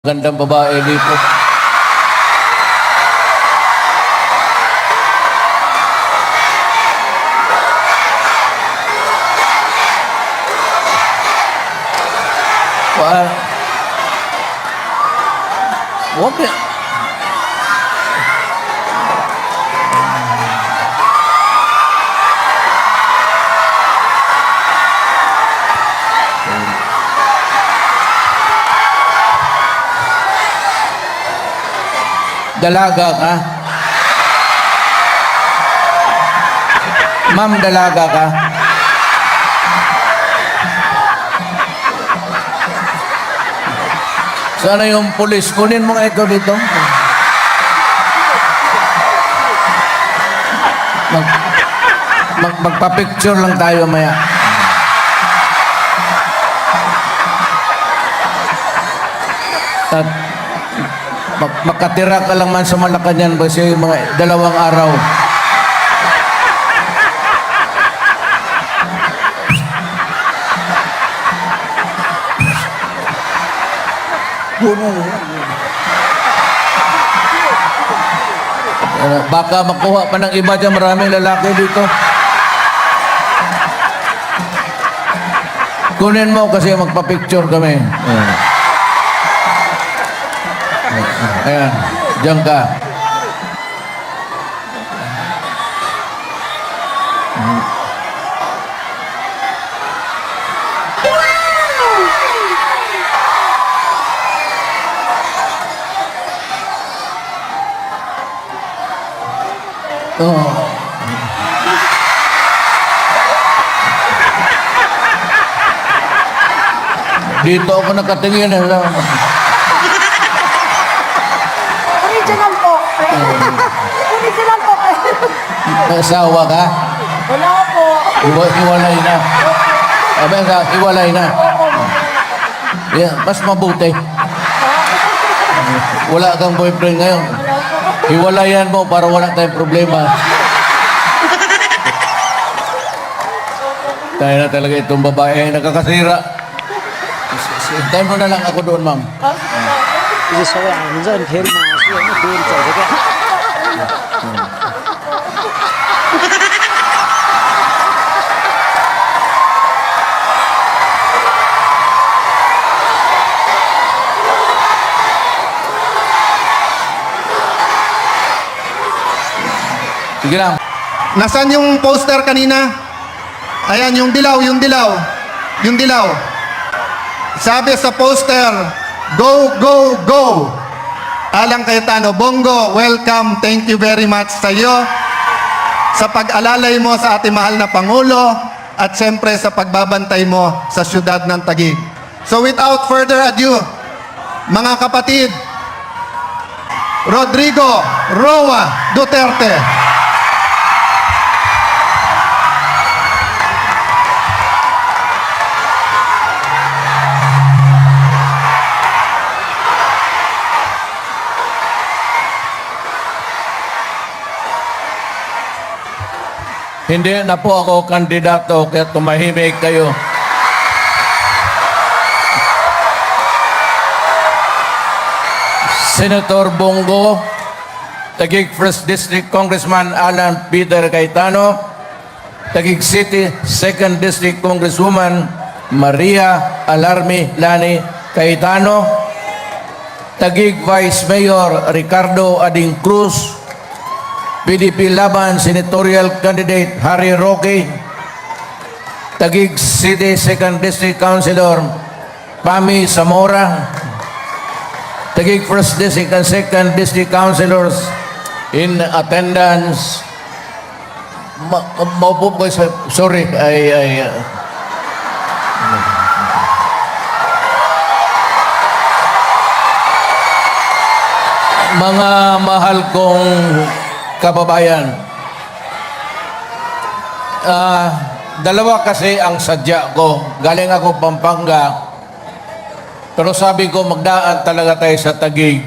Gandang babae dito. Huwag niya. Dalaga ka? Ma'am, dalaga ka? Sana yung pulis, kunin mo nga ito dito. Magpa-picture lang tayo maya. At makatira ka lang man sa Malacanang kasi mga 2 araw. Baka makuha pa ng iba dyan, maraming lalaki dito. Kunin mo kasi magpa-picture kami. Ayan, diyan ka. Oh. Dito ako nakatingin. Original po. Original po. Asawa ka? Wala po. Iwalay na. Sabi ka, iwalay na. Yeah, mas mabuti. Wala kang boyfriend ngayon. Hiwalayan mo para wala tayong problema. Tayo na talaga itong babae ay nakakasira. Tayo mo na lang ako doon, ma'am. Sige lang. Nasaan yung poster kanina? Ayan, yung dilaw, yung dilaw. Yung dilaw. Sabi sa poster, go, go, go. Alang Cayetano, Bongo, welcome. Thank you very much sa iyo. Sa pag-alalay mo sa ating mahal na Pangulo at siyempre sa pagbabantay mo sa syudad ng Taguig. So without further ado, mga kapatid, Rodrigo Roa Duterte. Hindi na po ako kandidato kaya tumahimik kayo. Senator Bongo, Taguig 1st District Congressman Alan Peter Cayetano, Taguig City 2nd District Congresswoman Maria Alarmi Lani Cayetano, Taguig Vice Mayor Ricardo Ading Cruz, PDP Laban Senatorial Candidate Harry Roque, Taguig City 2nd District Councilor Pami Zamora, Taguig 1st District and 2nd District Councilors in attendance. Maupo ko, sorry, mga mahal kong kababayan, dalawa kasi ang sadya ko. Galing ako Pampanga, pero sabi ko magdaan talaga tayo sa Taguig.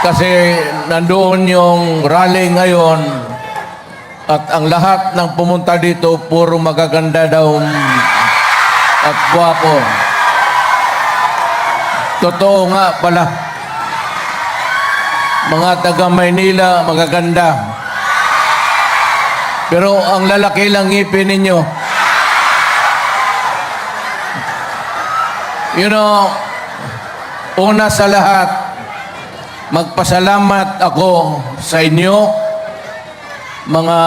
Kasi nandoon yung rally ngayon at ang lahat ng pumunta dito puro magaganda daw at gwapo. Totoo nga pala. Mga taga Maynila, magaganda. Pero ang lalaki lang ngipin ninyo. You know, una sa lahat, magpasalamat ako sa inyo, mga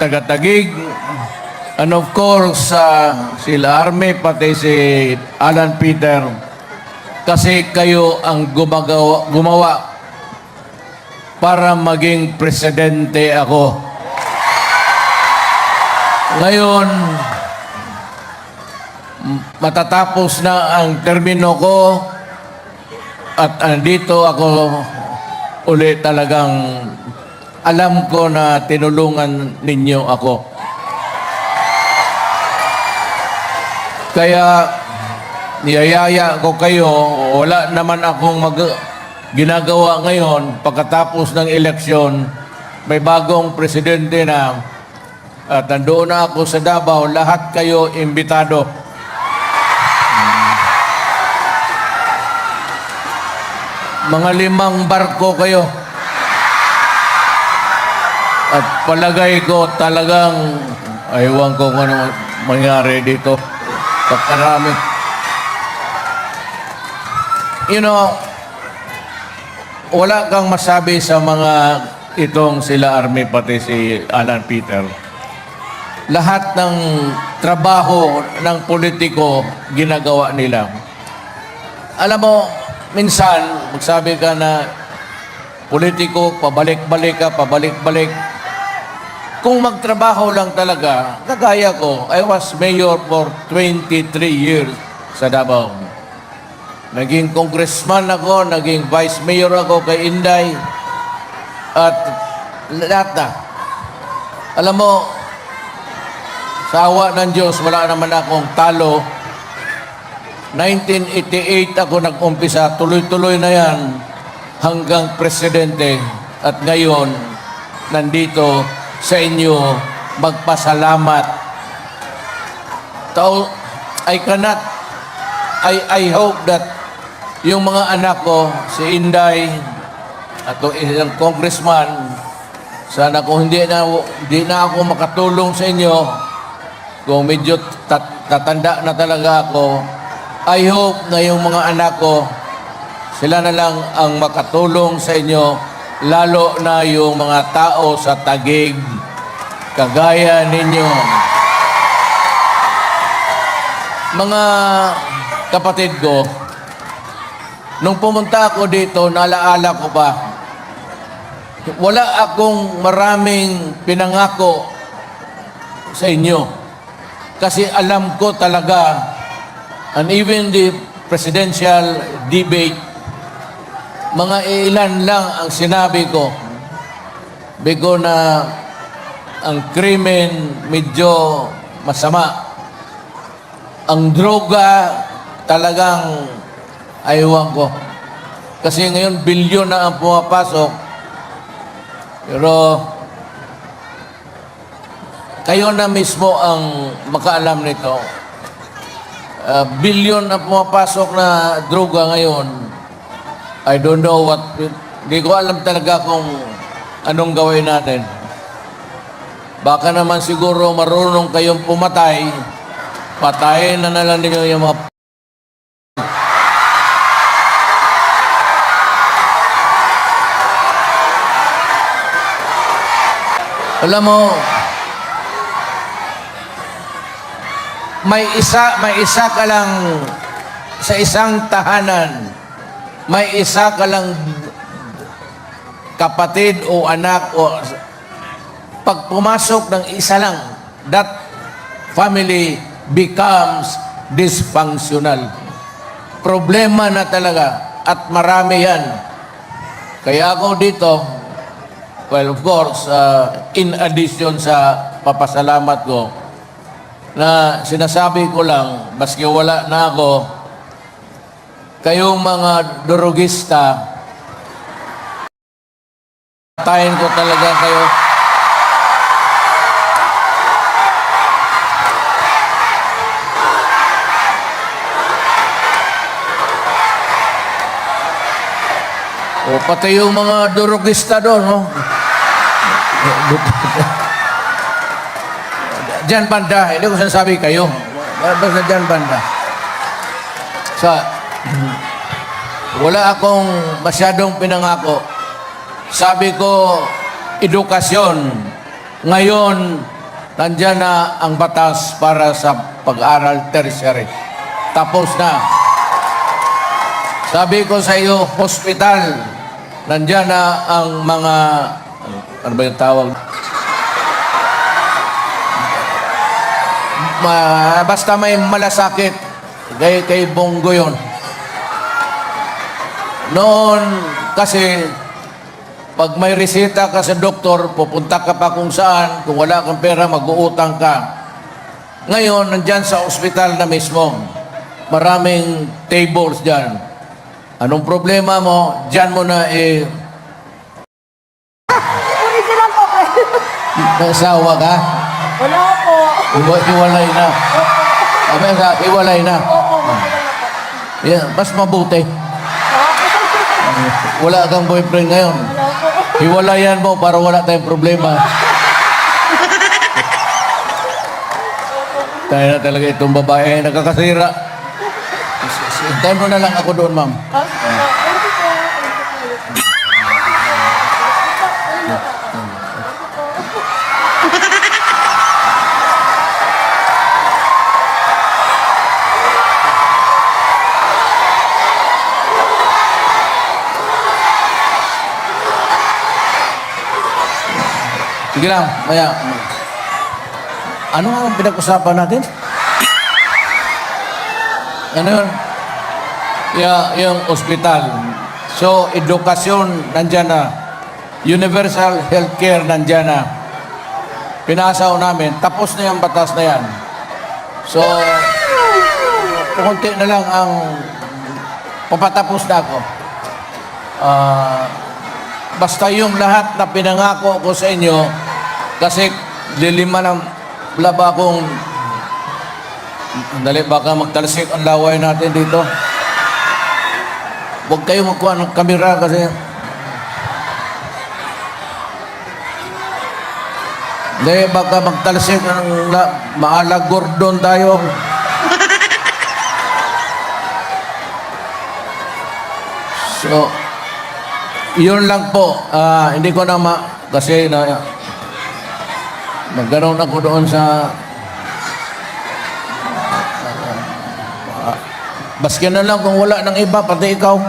taga-Taguig, and of course, sila Army, pati si Alan Peter, kasi kayo ang gumawa para maging presidente ako. Ngayon, matatapos na ang termino ko at andito ako uli, talagang alam ko na tinulungan ninyo ako. Kaya niyayaya ko kayo, wala naman akong ginagawa ngayon pagkatapos ng eleksyon, may bagong presidente na at nandoon na ako sa Davao, lahat kayo imbitado. Mga 5 barko kayo. At palagay ko talagang, aywan ko kung ano mangyari dito. Pagkarami. You know, wala kang masabi sa mga itong sila Army, pati si Alan Peter. Lahat ng trabaho ng politiko ginagawa nila. Alam mo, minsan, magsabi ka na politiko, pabalik-balik ka, pabalik-balik. Kung magtrabaho lang talaga, kagaya ko, I was mayor for 23 years sa Davao. Naging congressman ako, naging vice mayor ako kay Inday, at lahat na. Alam mo, sa awa ng Diyos, wala naman akong talo. 1988 ako nag-umpisa, tuloy-tuloy na yan hanggang presidente. At ngayon, nandito sa inyo magpasalamat. I hope that yung mga anak ko, si Inday, at isang congressman, sana kung hindi na ako makatulong sa inyo, kung medyo tatanda na talaga ako, I hope na yung mga anak ko, sila na lang ang makatulong sa inyo, lalo na yung mga tao sa Taguig, kagaya ninyo. Mga kapatid ko, nung pumunta ako dito, naalaala ko pa, wala akong maraming pinangako sa inyo. Kasi alam ko talaga, and even the presidential debate, mga ilan lang ang sinabi ko. Bigo na ang krimen medyo masama. Ang droga talagang aywan ko. Kasi ngayon bilyon na ang pumapasok. Pero kayo na mismo ang makaalam nito. Bilyon na pumapasok na droga ngayon. I don't know what... Hindi ko alam talaga kung anong gawin natin. Baka naman siguro marunong kayong pumatay. Patayin na lang ninyo yung mga... Alam mo, may isa ka lang sa isang tahanan, may isa ka lang kapatid o anak, o pag pumasok ng isa lang, that family becomes dysfunctional. Problema na talaga, at marami yan. Kaya ako dito, well, of course, in addition sa papasalamat ko, na sinasabi ko lang, maski wala na ako, kayong mga durugista, tayin ko talaga kayo. O pati yung mga durugista doon, no? Diyan banda, hindi ko sinasabi kayo. Basta diyan banda. Wala akong masyadong pinangako. Sabi ko, edukasyon. Ngayon, nandyan na ang batas para sa pag-aral tertiary. Tapos na. Sabi ko sa iyo, hospital. Nandyan na ang mga, ano ba yung tawag? Basta may malasakit, kay Bongo yun. Noon, kasi, pag may resita ka sa doktor, pupunta ka pa kung saan, kung wala kang pera, mag-uutang ka. Ngayon, nandyan sa ospital na mismo, maraming tables dyan. Anong problema mo, dyan mo na Original po, pre. nasawa ka? Wala po. Hiwalay na. Sabi ka, hiwalay na. Opo, wala po. Yeah, mas mabuti. Wala kang boyfriend ngayon. Wala po. Hiwalayan mo para wala tayong problema. Tayo na talaga itong babae nakakasira. Hintayin mo na lang ako doon, ma'am. Sige lang, maya. Ano ang pinag-usapan natin? Ano yun? Yung ospital. So, edukasyon, nandyan na. Universal healthcare, nandyan na. Pinasaw namin. Tapos na yung batas na yan. So, kunti na lang ang papatapos na ako. Basta yung lahat na pinangako ko sa inyo, kasi lilima ng laba kong dali, baka magtalsik ang laway natin dito. Huwag kayo magkuha ng kamera kasi hindi, baka magtalsik ang maalag gordon tayo. So, yun lang po. Hindi ko na kasi nagkaroon ako doon sa baski na lang kung wala ng iba, pati ikaw.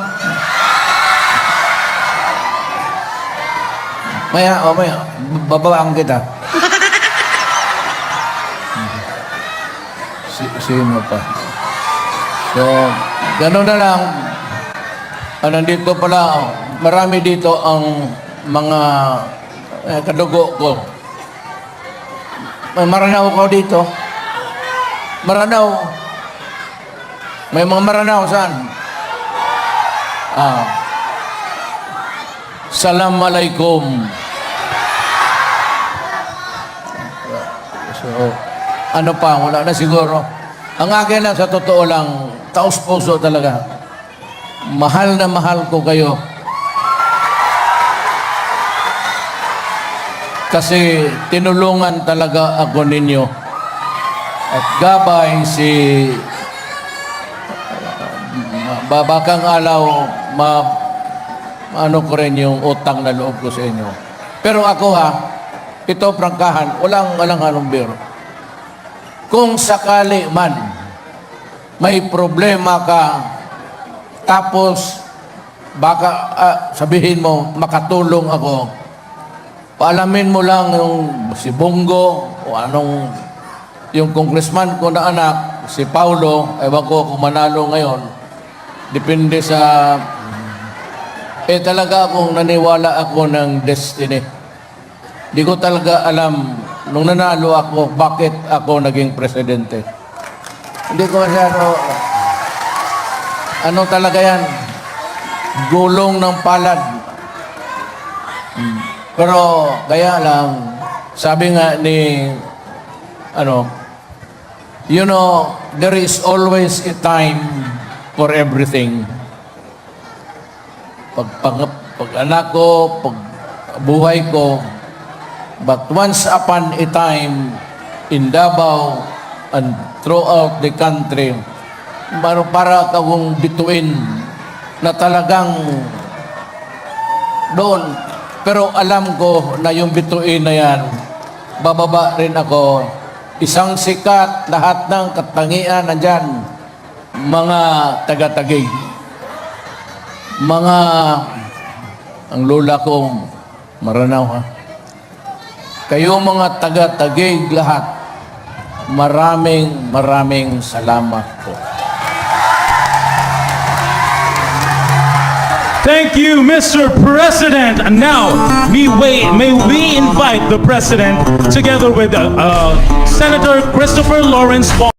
Maya, babawaan kita. Sino pa? So, gano'n na lang. Nandito pala, marami dito ang mga kadugo ko. May Maranao ko dito. Maranao. May mga Maranao saan? Assalamualaikum. So, ano pa? Wala na siguro. Ang akin lang, sa totoo lang, taos puso talaga. Mahal na mahal ko kayo. Kasi tinulungan talaga ako ninyo. At gabay si babakang alaw, ano ko rin yung utang na loob ko sa inyo. Pero ako ito prangkahan, walang halong biro. Kung sakali man may problema ka, tapos baka sabihin mo, makatulong ako, paalamin mo lang yung si Bongo o anong yung congressman ko na anak, si Paulo, ewan ko kung manalo ngayon, depende sa talaga akong naniwala ako ng destiny. Di ko talaga alam nung nanalo ako, bakit ako naging presidente. Hindi ko masyado, ano talaga yan, gulong ng palad. Pero kaya lang, sabi nga ni, there is always a time for everything. pag-anak ko, pag buhay ko. But once upon a time, in Davao and throughout the country, para kang bituin na talagang doon. Pero alam ko na yung bituin na yan, bababa rin ako. Isang sikat, lahat ng katangian nandyan. Mga taga-tagig. Ang lola ko, Maranaw ha. Kayo mga taga-tagig lahat, maraming salamat po. Thank you, Mr. President. And now, may we invite the President together with Senator Christopher Lawrence Paul.